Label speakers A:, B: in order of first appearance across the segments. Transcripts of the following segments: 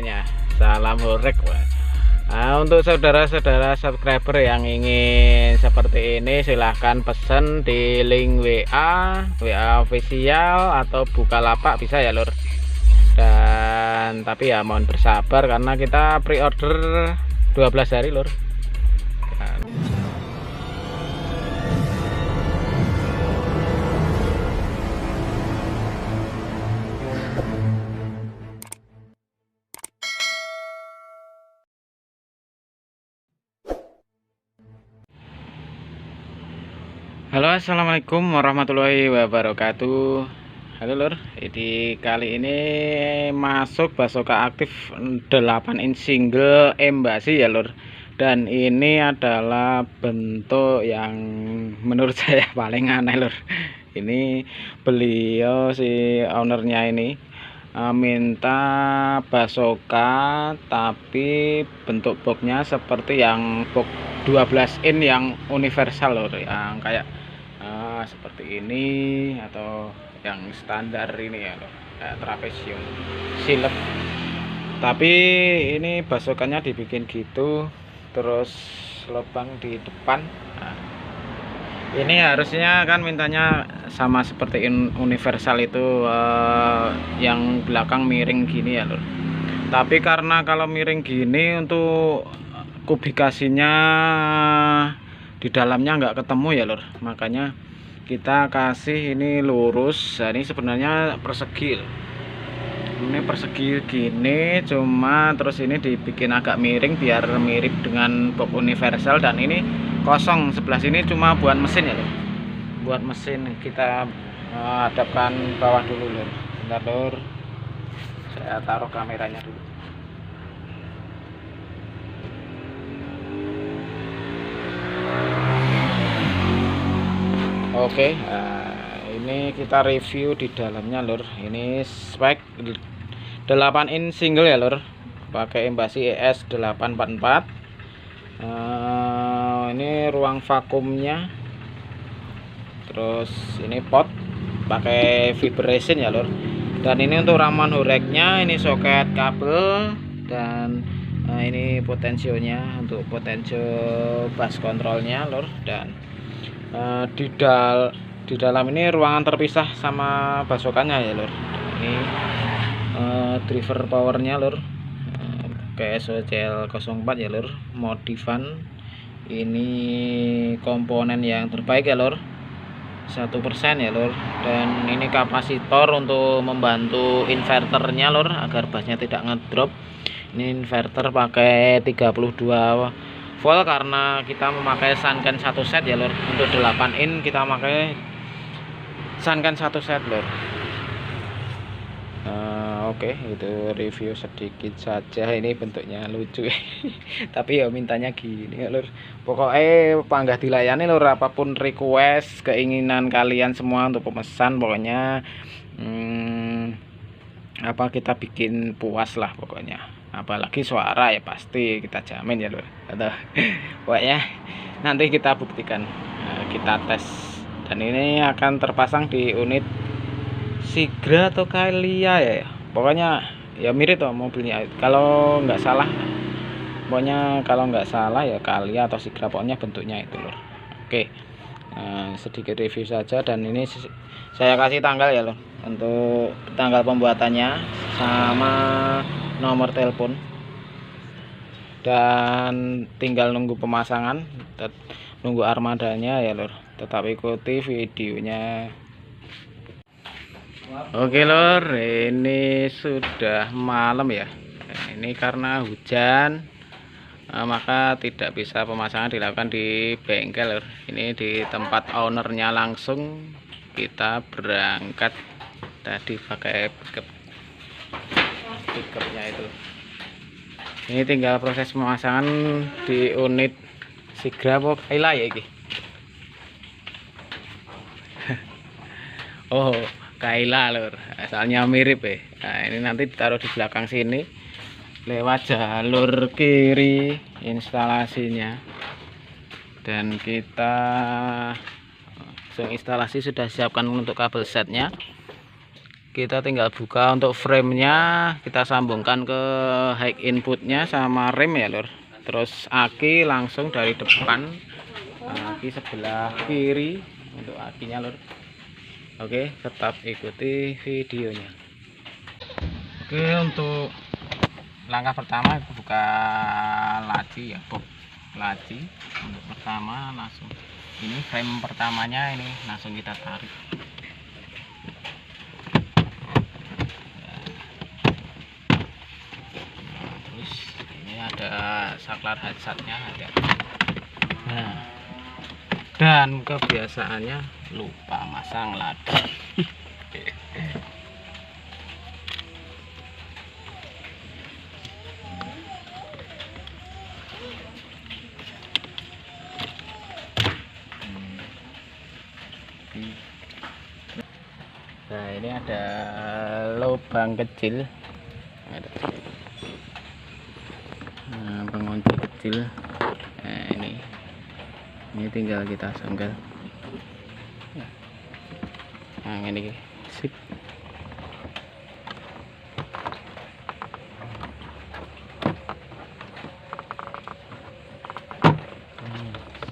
A: pokoknya. Salam horek. Nah, untuk saudara-saudara subscriber yang ingin seperti ini, silahkan pesen di link WA official atau Bukalapak bisa ya lur. Dan tapi ya mohon bersabar karena kita pre-order 12 hari lur. Halo, assalamualaikum warahmatullahi wabarakatuh. Halo lur, jadi kali ini masuk Basoka aktif 8 inch single embasi ya lur. Dan ini adalah bentuk yang menurut saya paling aneh lur. Ini beliau si ownernya ini minta Basoka tapi bentuk boxnya seperti yang box 12 in yang universal lur, yang kayak seperti ini atau yang standar ini ya loh, kayak trapesium silep. Tapi ini basokannya dibikin gitu, terus lubang di depan. Nah, ini harusnya kan mintanya sama seperti universal itu, yang belakang miring gini ya lor. Tapi karena kalau miring gini untuk kubikasinya di dalamnya nggak ketemu ya lor, makanya kita kasih ini lurus. Nah, ini sebenarnya persegi, ini persegi gini, cuma terus ini dibikin agak miring biar mirip dengan box universal. Dan ini kosong sebelah sini cuma buat mesin ya lor, buat mesin. Kita hadapkan bawah dulu lor, bentar lor, saya taruh kameranya dulu. Oke, ini kita review di dalamnya lur. Ini spek 8 in single ya lur, pakai embasi ES844. Ini ruang vakumnya, terus ini pot pakai fiber resin ya lur. Dan ini untuk ramuan horeknya, ini soket kabel, dan ini potensionya untuk potensio bass kontrolnya lur. Dan di dalam ini ruangan terpisah sama basokannya ya lur. Ini driver powernya lur, kayak SOCL 04 ya lur, modifan. Ini komponen yang terbaik ya lur, 1% ya lur. Dan ini kapasitor untuk membantu inverternya lur, agar bassnya tidak ngedrop. Ini inverter pakai 32 volt karena kita memakai sunken 1 set ya lur. Untuk 8 in kita pakai sunken 1 set lur. Oke, itu review sedikit saja. Ini bentuknya lucu tapi ya mintanya gini ya lur. Pokoknya panggah dilayani lur, apapun request keinginan kalian semua untuk pemesan, pokoknya apa kita bikin puas lah pokoknya. Apalagi suara ya pasti kita jamin ya lur. Pokoknya nanti kita buktikan, kita tes. Dan ini akan terpasang di unit Sigra atau Kalia ya, pokoknya ya mirip tuh mobilnya kalau nggak salah. Pokoknya kalau nggak salah ya Kalia atau Sigra, pokoknya bentuknya itu lur. Oke, sedikit review saja. Dan ini saya kasih tanggal ya lur, untuk tanggal pembuatannya sama nomor telepon, dan tinggal nunggu pemasangan, nunggu armadanya ya lur. Tetap ikuti videonya. Oke lur, ini sudah malam ya. Ini karena hujan, maka tidak bisa pemasangan dilakukan di bengkel lur. Ini di tempat ownernya langsung. Kita berangkat tadi pakai pickupnya itu. Ini tinggal proses pemasangan di unit Sigra apa Kaila ya iki. Oh, Kaila lur, asalnya mirip ya. Nah, ini nanti ditaruh di belakang sini, lewat jalur kiri instalasinya. Dan kita langsung instalasi, sudah siapkan untuk kabel setnya. kita tinggal buka untuk framenya, kita sambungkan ke high inputnya sama rem ya lur. Terus aki langsung dari depan, aki sebelah kiri untuk akinya lur. Oke, tetap ikuti videonya. Oke, untuk langkah pertama buka laci ya, bob laci. Untuk pertama langsung ini frame pertamanya ini langsung kita tarik. Ada saklar hazardnya ada. Nah, dan kebiasaannya lupa masang lagi. Nah, ini ada lubang kecil. Nah, pengunci kecil. Nah, ini tinggal kita sanggal. Nah, ini sip.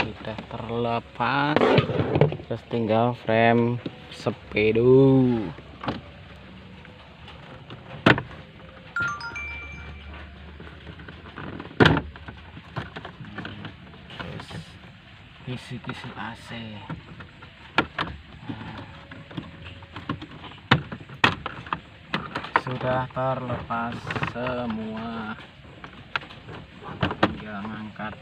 A: Sudah terlepas, terus tinggal frame sepedo. Kisi-kisi AC. Sudah terlepas semua, tinggal ngangkat.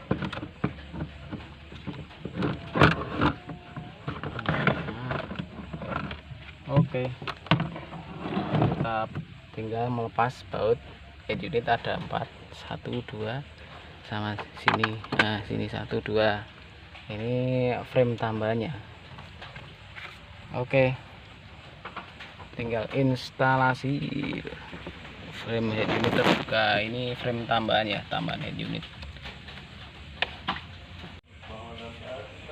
A: Oke, kita tinggal melepas baut head unit. Ada 4, 1, 2 sama sini. Nah, sini 1, 2. Ini frame tambahannya. Oke, tinggal instalasi frame head unit terbuka. Ini frame tambahannya, tambahan head unit.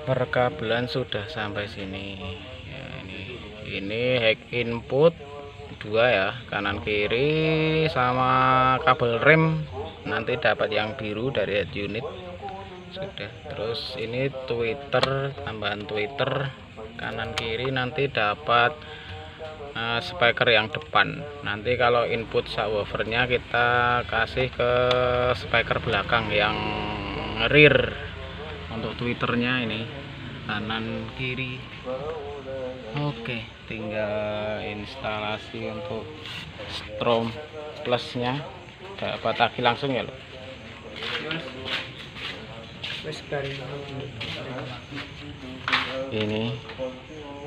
A: Perkabelan sudah sampai sini ya. Ini head input 2 ya, kanan kiri, sama kabel rem nanti dapat yang biru dari head unit. Sudah. Terus ini tweeter, tambahan tweeter kanan kiri, nanti dapat speaker yang depan. Nanti kalau input subwoofernya kita kasih ke speaker belakang yang rear. Untuk tweeternya ini kanan kiri. Oke, tinggal instalasi untuk strom plusnya. Dapat aki langsung ya loh. Ini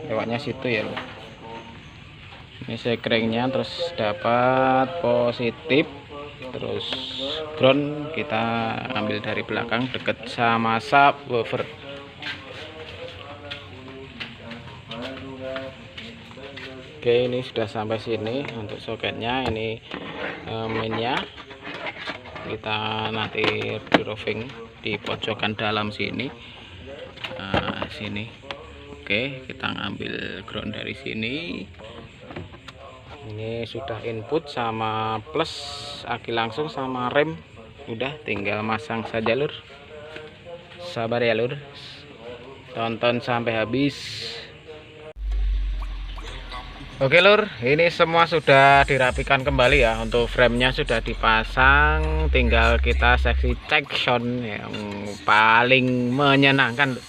A: lewatnya situ ya loh. Ini sekringnya, terus dapat positif, terus ground kita ambil dari belakang deket sama subwoofer. Oke, ini sudah sampai sini untuk soketnya. Ini mainnya kita nanti di roving di pojokan dalam sini. Sini. Oke, kita ngambil ground dari sini. Ini sudah input sama plus aki langsung sama rem. Udah tinggal masang saja lur. Sabar ya lur, tonton sampai habis. Oke lur, ini semua sudah dirapikan kembali ya. Untuk framenya sudah dipasang, tinggal kita seksi section yang paling menyenangkan.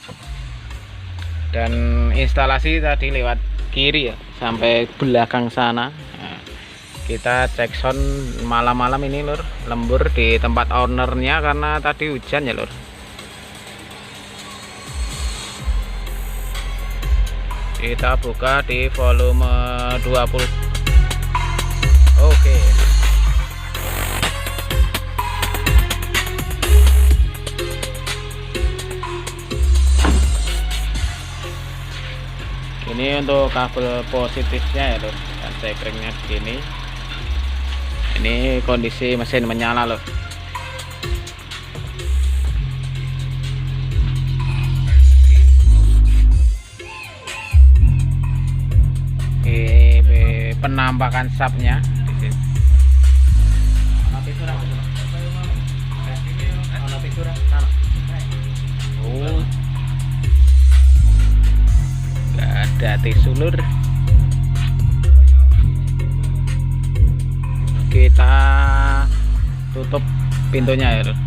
A: Dan instalasi tadi lewat kiri ya, sampai belakang sana. Nah, kita cek sound malam-malam ini lur, lembur di tempat ownernya karena tadi hujan ya lur. Kita buka di volume 20. Oke. Ini untuk kabel positifnya ya lur, dan sekringnya begini. Ini kondisi mesin menyala loh. penampakan sapnya di sini. Oh, nggak ada tisu lur. Kita tutup pintunya ya lur.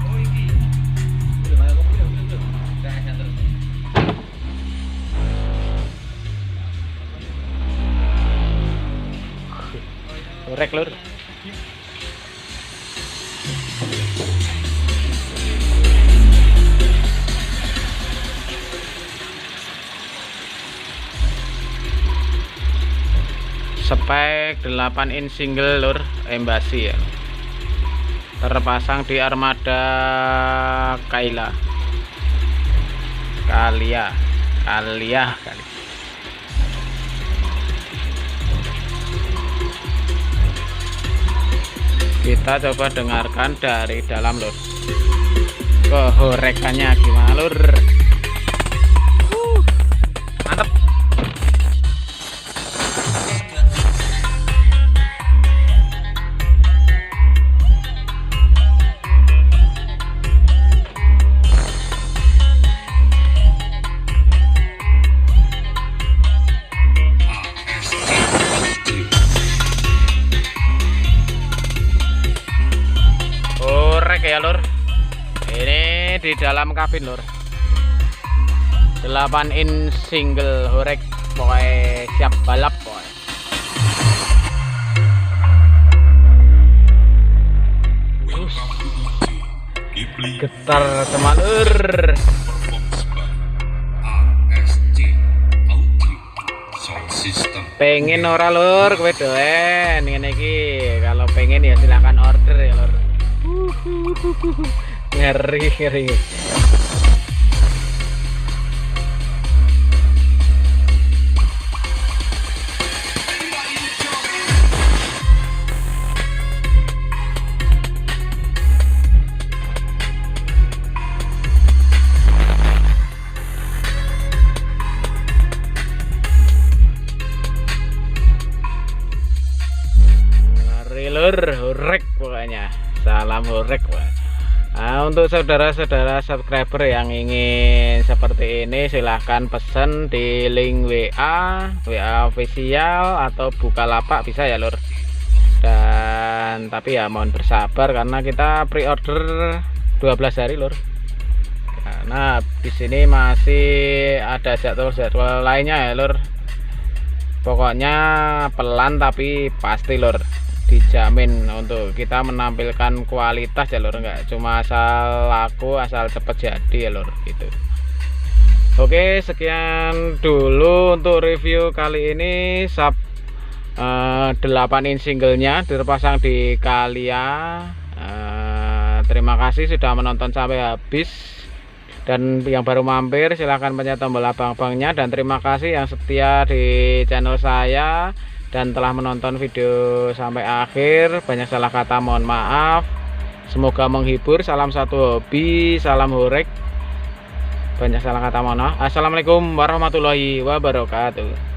A: Korek lur. Spek 8 in single lur Embassy ya. Terpasang di armada Kalia kali. Kita coba dengarkan dari dalam lur, kehorekannya gimana lur. Mantap. Ya lur, ini di dalam kabin lur, 8 in single horek, pokoknya siap balap pokoknya. Getar teman lur. Pengen ora lur, kowe doen ngene iki. Kalau pengen ya silakan order ya lur. Ngeri. Ngeri lur, horek pokoknya. Salam horek. Nah, untuk saudara-saudara subscriber yang ingin seperti ini silahkan pesen di link WA official atau Bukalapak bisa ya lur. Dan tapi ya mohon bersabar karena kita pre-order 12 hari lur. Karena habis ini masih ada jadwal lainnya ya lur. Pokoknya pelan tapi pasti lur. Dijamin untuk kita menampilkan kualitas ya lur, enggak cuma asal laku asal cepet jadi ya lur gitu. Oke, sekian dulu untuk review kali ini sub 8 in singlenya terpasang di Kalia. Terima kasih sudah menonton sampai habis, dan yang baru mampir silahkan pencet tombol abang-abangnya, dan terima kasih yang setia di channel saya dan telah menonton video sampai akhir. Banyak salah kata mohon maaf, semoga menghibur. Salam satu hobi, salam horek. Banyak salah kata mohon maaf. Assalamualaikum warahmatullahi wabarakatuh.